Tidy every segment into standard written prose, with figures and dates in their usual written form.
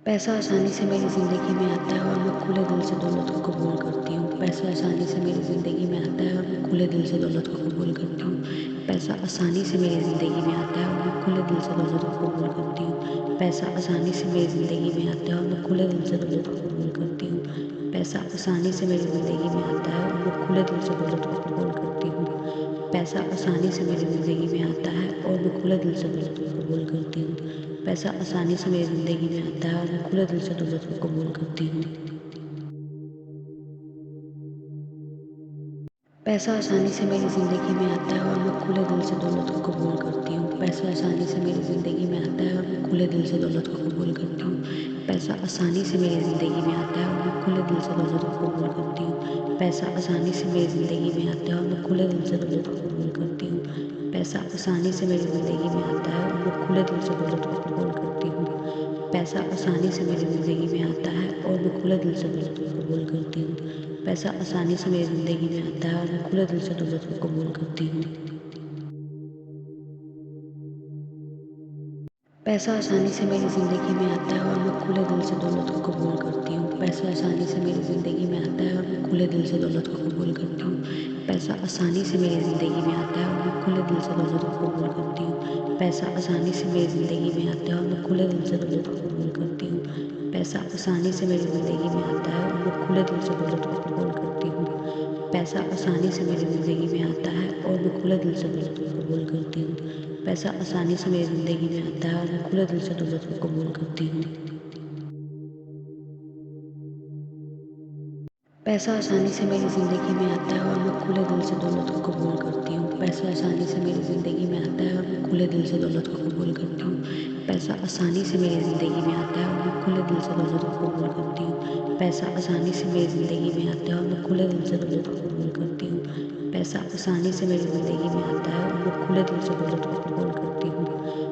पैसा आसानी से मेरी ज़िंदगी में आता है और मैं खुले दिल से दौलत को कबूल करती हूँ। पैसा आसानी से मेरी ज़िंदगी में आता है और मैं खुले दिल से दौलत को कबूल करती हूँ। पैसा आसानी से मेरी ज़िंदगी में आता है और मैं खुले दिल से दौलत को कबूल करती हूँ। पैसा आसानी से मेरी ज़िंदगी में आता है और मैं खुले दिल से दौलत को कबूल करती हूँ। पैसा आसानी से मेरी ज़िंदगी में आता है और मैं खुले दिल से दौलत को कबूल करती हूँ। पैसा आसानी से मेरी ज़िंदगी में आता है और मैं खुले दिल से दौलत को कबूल करती हूँ। पैसा आसानी से मेरी ज़िंदगी में आता है और मैं खुले दिल से दौलत को कबूल करती हूँ। पैसा आसानी से मेरी ज़िंदगी में आता है और मैं खुले दिल से दौलत को कबूल करती हूँ। पैसा आसानी से मेरी ज़िंदगी में आता है और मैं खुले दिल से दौलत को कबूल करती हूँ। पैसा आसानी से मेरी ज़िंदगी में आता है और मैं खुले दिल से दौलत को कबूल करती हूँ। पैसा आसानी से मेरी ज़िंदगी में आता है और मैं खुले दिल से दौलत को कबूल करती हूँ। पैसा आसानी से मेरी ज़िंदगी में आता है और मैं खुले दिल से दौलत को कबूल करती हूँ। पैसा आसानी से मेरी ज़िंदगी में आता है और मैं खुले दिल से दौलत को कबूल करती हूँ। पैसा आसानी से मेरी ज़िंदगी में आता है और मैं खुले दिल से दौलत को कबूल करती हूँ। पैसा आसानी से मेरी ज़िंदगी में आता है और मैं खुले दिल से दौलत को कबूल करती हूँ। पैसा आसानी से मेरी ज़िंदगी में आता है और मैं खुले दिल से दौलत को कबूल करती हूँ। पैसा आसानी से मेरी ज़िंदगी में आता है और मैं खुले दिल से दौलत को कबूल करती हूँ। पैसा आसानी से मेरी ज़िंदगी में आता है और मैं खुले दिल से दौलत को कबूल करती हूँ। पैसा आसानी से मेरी ज़िंदगी में आता है और मैं खुले दिल से दौलत को कबूल करती हूँ। पैसा आसानी से मेरी ज़िंदगी में आता है और मैं खुले दिल से दौलत को कबूल करती हूँ। पैसा आसानी से मेरी ज़िंदगी में आता है और मैं खुले दिल से दौलत को कबूल करती हूँ। पैसा आसानी से मेरी ज़िंदगी में आता है और मैं खुले दिल से दौलत को कबूल करती हूँ। पैसा आसानी से मेरी ज़िंदगी में आता है और मैं खुले दिल से दौलत को कबूल करती हूँ। पैसा आसानी से मेरी ज़िंदगी में आता है और मैं खुले दिल से दौलत को कबूल करती हूँ। पैसा आसानी से मेरी ज़िंदगी में आता है और मैं खुले दिल से दौलत को कबूल करती हूँ। पैसा आसानी से मेरी ज़िंदगी में आता है और मैं खुले दिल से दौलत को कबूल करती हूँ।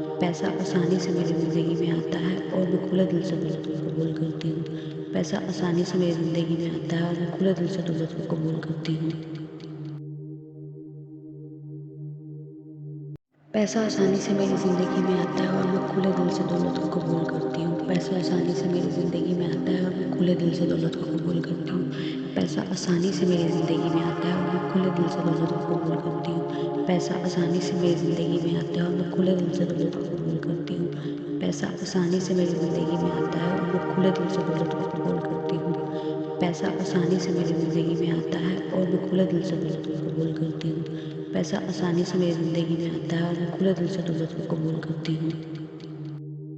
पैसा आसानी से मेरी ज़िंदगी में आता है और मैं खुले दिल से दौलत को कबूल करती हूँ। पैसा आसानी से मेरी ज़िंदगी में आता है और मैं खुले दिल से दौलत को कबूल करती हूँ। पैसा आसानी से मेरी ज़िंदगी में आता है और मैं खुले दिल से दौलत को कबूल करती हूँ। पैसा आसानी से मेरी ज़िंदगी में आता है और मैं खुले दिल से दौलत को कबूल करती हूँ। पैसा आसानी से मेरी ज़िंदगी में आता है और मैं खुले दिल से दौलत को कबूल करती हूँ। पैसा आसानी से मेरी ज़िंदगी में आता है और मैं खुले दिल से दौलत को कबूल करती हूँ। पैसा आसानी से मेरी ज़िंदगी में आता है और मैं खुले दिल से दौलत को कबूल करती हूँ। पैसा आसानी से मेरी ज़िंदगी में आता है और मैं खुले दिल से दौलत को कबूल करती हूँ। पैसा आसानी से मेरी ज़िंदगी में आता है और मैं खुले दिल से दौलत को कबूल करती हूँ।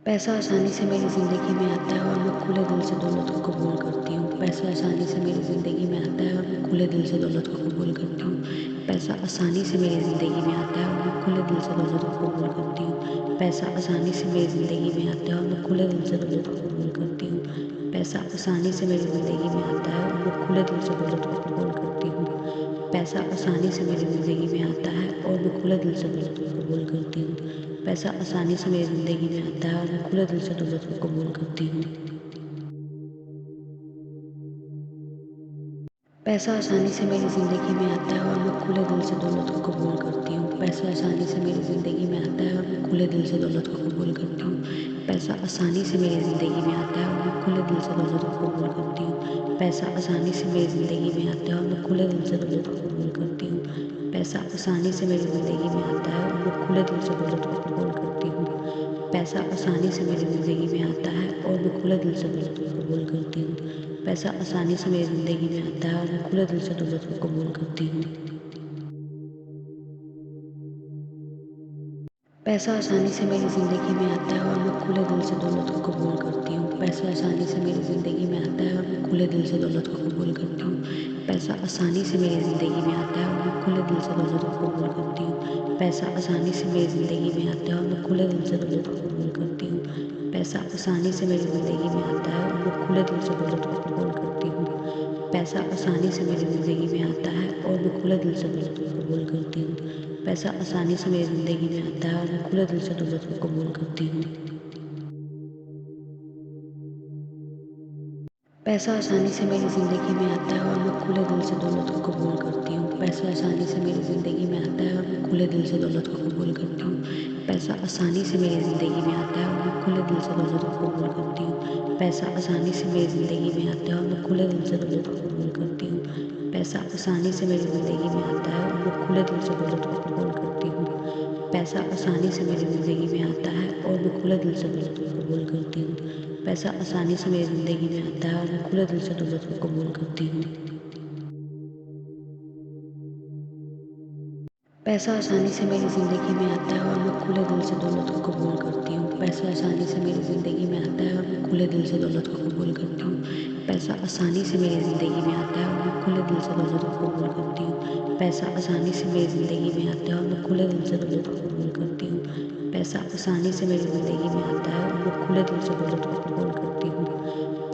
पैसा आसानी से मेरी ज़िंदगी में आता है और मैं खुले दिल से दौलत को कबूल करती हूँ। पैसा आसानी से मेरी ज़िंदगी में आता है और मैं खुले दिल से दौलत को कबूल करती हूँ। पैसा आसानी से मेरी ज़िंदगी में आता है और मैं खुले दिल से दौलत को कबूल करती हूँ। पैसा आसानी से मेरी ज़िंदगी में आता है और मैं खुले दिल से दौलत को कबूल करती हूँ। पैसा आसानी से मेरी ज़िंदगी में आता है और मैं खुले दिल से दौलत को कबूल करती हूँ। पैसा आसानी से मेरी ज़िंदगी में आता है और मैं खुले दिल से दौलत को कबूल करती हूँ। पैसा आसानी से मेरी ज़िंदगी में आता है और मैं खुले दिल से दौलत को कबूल करती हूँ। पैसा आसानी से मेरी ज़िंदगी में आता है और मैं खुले दिल से दौलत को कबूल करती हूँ। पैसा आसानी से मेरी ज़िंदगी में आता है और मैं खुले दिल से दौलत को कबूल करती हूँ। पैसा आसानी से मेरी ज़िंदगी में आता है और मैं खुले दिल से दौलत को कबूल करती हूँ। पैसा आसानी से मेरी ज़िंदगी में आता है और मैं खुले दिल से दौलत को कबूल करती हूँ। पैसा आसानी से मेरी ज़िंदगी में आता है और मैं खुले दिल से दौलत को कबूल करती हूँ। पैसा आसानी से मेरी ज़िंदगी में आता है और मैं खुले दिल से दौलत को कबूल करती हूँ। पैसा आसानी से मेरी ज़िंदगी में आता है और मैं खुले दिल से दौलत को कबूल करती हूँ। पैसा आसानी से मेरी ज़िंदगी में आता है और मैं खुले दिल से दौलत को कबूल करती हूँ। पैसा आसानी से मेरी ज़िंदगी में आता है और मैं खुले दिल से दौलत को कबूल करती हूँ। पैसा आसानी से मेरी ज़िंदगी में आता है और मैं खुले दिल से दौलत को कबूल करती हूँ। पैसा आसानी से मेरी ज़िंदगी में आता है और मैं खुले दिल से दौलत को कबूल करती हूँ। पैसा आसानी से मेरी ज़िंदगी में आता है और मैं खुले दिल से दौलत को कबूल करती हूँ। पैसा आसानी से मेरी ज़िंदगी में आता है और मैं खुले दिल से दौलत को कबूल करती हूँ। पैसा आसानी से मेरी ज़िंदगी में आता है और मैं खुले दिल से दौलत को कबूल करती हूँ। पैसा आसानी से मेरी ज़िंदगी में आता है और मैं खुले दिल से दौलत को कबूल करती हूँ। पैसा आसानी से मेरी ज़िंदगी में आता है और मैं खुले दिल से दौलत को कबूल करती हूँ। पैसा आसानी से मेरी ज़िंदगी में आता है और मैं खुले दिल से दौलत को कबूल करती हूँ। पैसा आसानी से मेरी ज़िंदगी में आता है और मैं खुले दिल से दौलत को कबूल करती हूँ। पैसा आसानी से मेरी ज़िंदगी में आता है और मैं खुले दिल से दौलत को कबूल करती हूँ। पैसा आसानी से मेरी ज़िंदगी में आता है और मैं खुले दिल से दौलत को कबूल करती हूँ। पैसा आसानी से मेरी ज़िंदगी में आता है और मैं खुले दिल से दौलत को कबूल करती हूँ। पैसा आसानी से मेरी ज़िंदगी में आता है और मैं खुले दिल से दौलत को कबूल करती हूँ। पैसा आसानी से मेरी ज़िंदगी में आता है और मैं खुले दिल से दौलत को कबूल करती हूँ। पैसा आसानी से मेरी ज़िंदगी में आता है और मैं खुले दिल से दौलत को कबूल करती हूँ। पैसा आसानी से मेरी ज़िंदगी में आता है और मैं खुले दिल से दौलत को कबूल करती हूँ। पैसा आसानी से मेरी ज़िंदगी में आता है और मैं खुले दिल से दौलत को कबूल करती हूँ।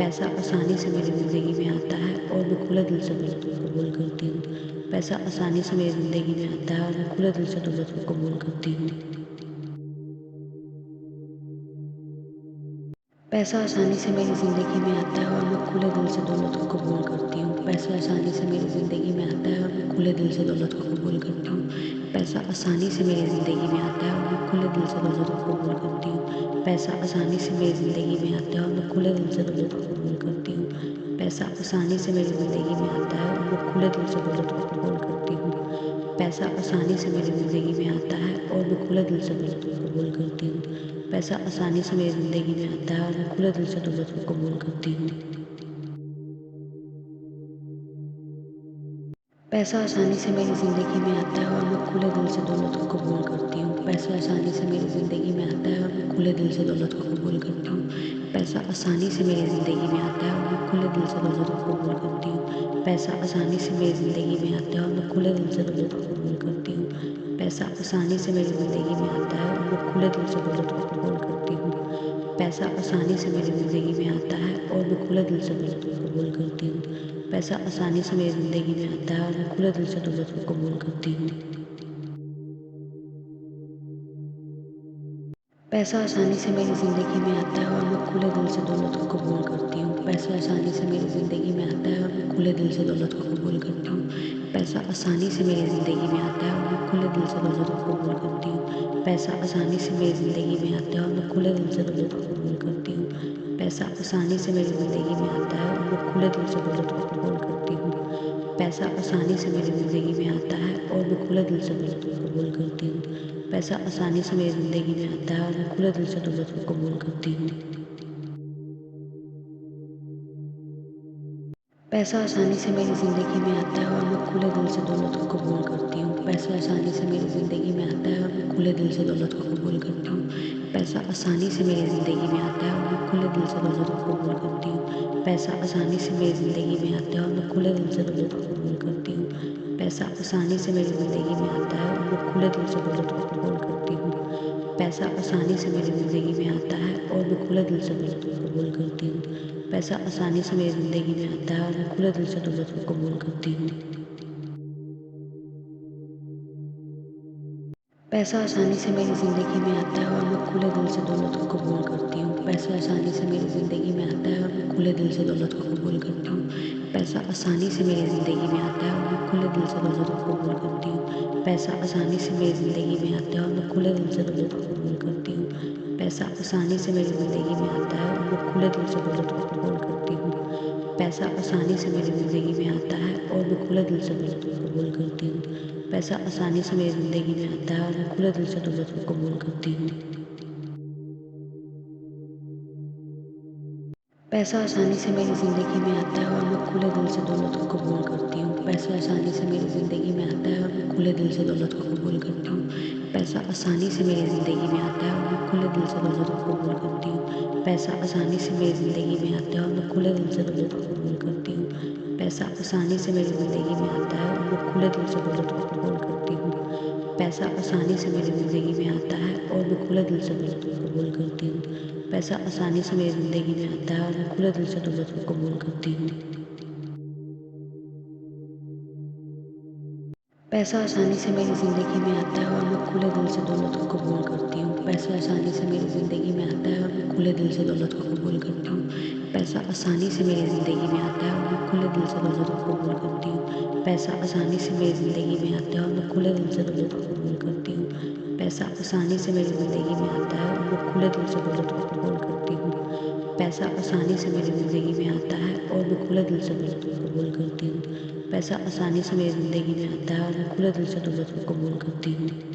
पैसा आसानी से मेरी ज़िंदगी में आता है और मैं खुले दिल से दौलत को कबूल करती हूँ। पैसा आसानी से मेरी ज़िंदगी में आता है और मैं खुले दिल से दौलत को कबूल करती हूँ। पैसा आसानी से मेरी ज़िंदगी में आता है और मैं खुले दिल से दौलत को कबूल करती हूँ। पैसा आसानी से मेरी ज़िंदगी में आता है और मैं खुले दिल से दौलत को कबूल करती हूँ। पैसा आसानी से मेरी ज़िंदगी में आता है और मैं खुले दिल से दौलत को कबूल करती हूँ। पैसा आसानी से मेरी ज़िंदगी में आता है और मैं खुले दिल से दौलत को कबूल करती हूँ। पैसा आसानी से मेरी ज़िंदगी में आता है और मैं खुले दिल से दौलत को कबूल करती हूँ। पैसा आसानी से मेरी ज़िंदगी में आता है और मैं खुले दिल से दौलत को कबूल करती हूँ। पैसा आसानी से मेरी ज़िंदगी में आता है और मैं खुले दिल से दौलत को कबूल करती हूँ। पैसा आसानी से मेरी ज़िंदगी में आता है और मैं खुले दिल से दौलत को कबूल करती हूँ। पैसा आसानी से मेरी ज़िंदगी में आता है और मैं खुले दिल से दौलत को कबूल करती हूँ। पैसा आसानी से मेरी ज़िंदगी में आता है और मैं खुले दिल से दौलत को कबूल करती हूँ। पैसा आसानी से मेरी ज़िंदगी में आता है और मैं खुले दिल से दौलत को कबूल करती हूँ। पैसा आसानी से मेरी ज़िंदगी में आता है और मैं खुले दिल से दौलत को कबूल करती हूँ। पैसा आसानी से मेरी ज़िंदगी में आता है और मैं खुले दिल से दौलत को कबूल करती हूँ। पैसा आसानी से मेरी ज़िंदगी में आता है और मैं खुले दिल से दौलत को कबूल करती हूँ। पैसा आसानी से मेरी ज़िंदगी में आता है और मैं खुले दिल से दौलत को कबूल करती हूँ। पैसा आसानी से मेरी ज़िंदगी में आता है और मैं खुले दिल से दौलत को कबूल करती हूँ। पैसा आसानी से मेरी ज़िंदगी में आता है और मैं खुले दिल से दौलत को कबूल करती हूँ। पैसा आसानी से मेरी ज़िंदगी में आता है और मैं खुले दिल से दौलत को कबूल करती हूँ। पैसा आसानी से मेरी ज़िंदगी में आता है और मैं खुले दिल से दौलत को कबूल करती हूँ। पैसा आसानी से मेरी ज़िंदगी में आता है और मैं खुले दिल से दौलत को कबूल करती हूँ। पैसा आसानी से मेरी ज़िंदगी में आता है और मैं खुले दिल से दौलत को कबूल करती हूँ। पैसा आसानी से मेरी ज़िंदगी में आता है और मैं खुले दिल से दौलत को कबूल करती हूँ। पैसा आसानी से मेरी ज़िंदगी में आता है और मैं खुले दिल से दौलत को कबूल करती हूँ। पैसा आसानी से मेरी ज़िंदगी में आता है और मैं खुले दिल से दौलत को कबूल करती हूँ। पैसा आसानी से मेरी ज़िंदगी में आता है और मैं खुले दिल से दौलत को कबूल करती हूँ। पैसा आसानी से मेरी ज़िंदगी में आता है और मैं खुले दिल से दौलत को कबूल करती हूँ। पैसा आसानी से मेरी ज़िंदगी में आता है और मैं खुले दिल से दौलत को कबूल करती हूँ। पैसा आसानी से मेरी ज़िंदगी में आता है और मैं खुले दिल से दौलत को कबूल करती हूँ। पैसा आसानी से मेरी ज़िंदगी में आता है और मैं खुले दिल से दौलत को कबूल करती हूँ। पैसा आसानी से मेरी ज़िंदगी में आता है और मैं खुले दिल से दौलत को कबूल करती हूँ। पैसा आसानी से मेरी ज़िंदगी में आता है और मैं खुले दिल से दौलत को कबूल करती हूँ। पैसा आसानी से मेरी ज़िंदगी में आता है और मैं खुले दिल से दौलत को कबूल करती हूँ। पैसा आसानी से मेरी ज़िंदगी में आता है और मैं खुले दिल से दौलत को कबूल करती हूँ। पैसा आसानी से मेरी ज़िंदगी में आता है और मैं खुले दिल से दौलत को कबूल करती हूँ। पैसा आसानी से मेरी ज़िंदगी में आता है और मैं खुले दिल से दौलत को कबूल करती हूँ। पैसा आसानी से मेरी ज़िंदगी में आता है और मैं खुले दिल से दौलत को कबूल करती हूँ। पैसा आसानी से मेरी ज़िंदगी में आता है और मैं खुले दिल से दौलत को कबूल करती हूँ। पैसा आसानी से मेरी ज़िंदगी में आता है और मैं खुले दिल से दौलत को कबूल करती हूँ। पैसा आसानी से मेरी ज़िंदगी में आता है और मैं खुले दिल से दौलत को कबूल करती हूँ। पैसा आसानी से मेरी ज़िंदगी में आता है और मैं खुले दिल से दौलत को कबूल करती हूँ। पैसा आसानी से मेरी ज़िंदगी में आता है और मैं खुले दिल से दौलत को कबूल करती हूँ। पैसा आसानी से मेरी ज़िंदगी में आता है और मैं खुले दिल से दौलत को कबूल करती हूँ। पैसा आसानी से मेरी ज़िंदगी में आता है और मैं खुले दिल से दौलत को कबूल करती हूँ। पैसा आसानी से मेरी ज़िंदगी में आता है और मैं खुले दिल से दौलत को कबूल करती हूँ। पैसा आसानी से मेरी ज़िंदगी में आता है और मैं खुले दिल से दौलत को कबूल करती हूँ। पैसा आसानी से मेरी ज़िंदगी में आता है और मैं खुले दिल से दौलत को कबूल करती हूँ। पैसा आसानी से मेरी ज़िंदगी में आता है और मैं खुले दिल से दौलत को कबूल करती हूँ। पैसा आसानी से मेरी ज़िंदगी में आता है और मैं खुले दिल से दौलत को कबूल करती हूँ। पैसा आसानी से मेरी ज़िंदगी में आता है और मैं खुले दिल से दौलत को कबूल करती हूँ।